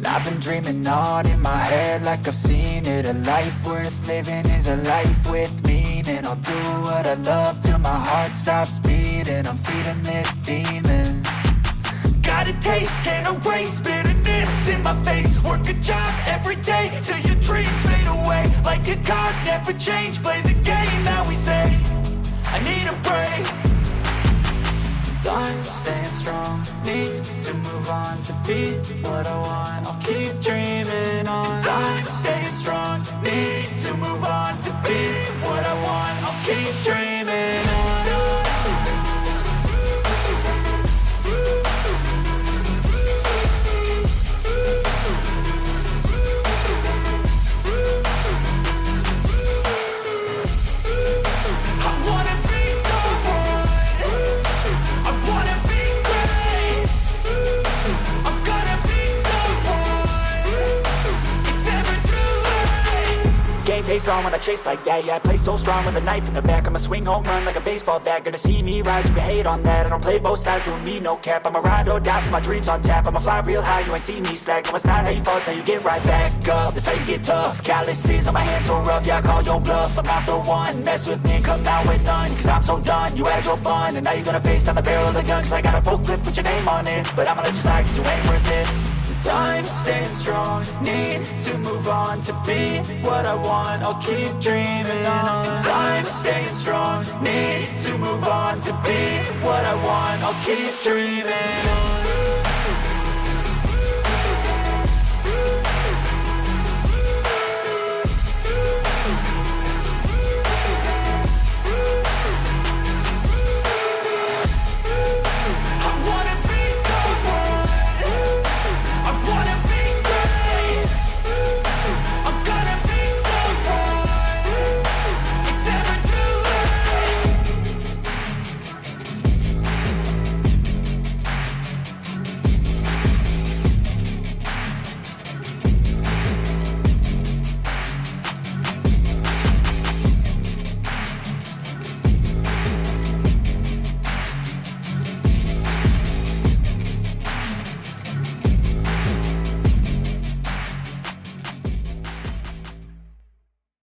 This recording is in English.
I've been dreaming on in my head like I've seen it. A life worth living is a life with meaning. I'll do what I love till my heart stops beating. I'm feeding this demon. Got a taste, can't erase bitterness in my face. Work a job every day till your dreams fade away. Like a card, never change, play the game that we say. I need a break. I'm staying strong, need to move on to be what I want. I'll keep dreaming on. I'm staying strong, need to move on to be what I want. I'll keep dreaming on. Face on when I chase like that. Yeah, I play so strong with a knife in the back. I'ma swing home run like a baseball bat. Gonna see me rise, you can hate on that. I don't play both sides, doing me no cap. I'ma ride or die for my dreams on tap. I'ma fly real high, you ain't see me slack. No, it's not how you fall, it's how you get right back up. That's how you get tough. Calluses on my hands so rough, yeah, I call your bluff. I'm not the one, mess with me and come out with none. Cause I'm so done, you had your fun. And now you're gonna face down the barrel of the gun. Cause I got a full clip with your name on it. But I'ma let you slide cause you ain't worth it. I'm staying strong, need to move on to be what I want. I'll keep dreaming on. I'm staying strong, need to move on to be what I want. I'll keep dreaming on.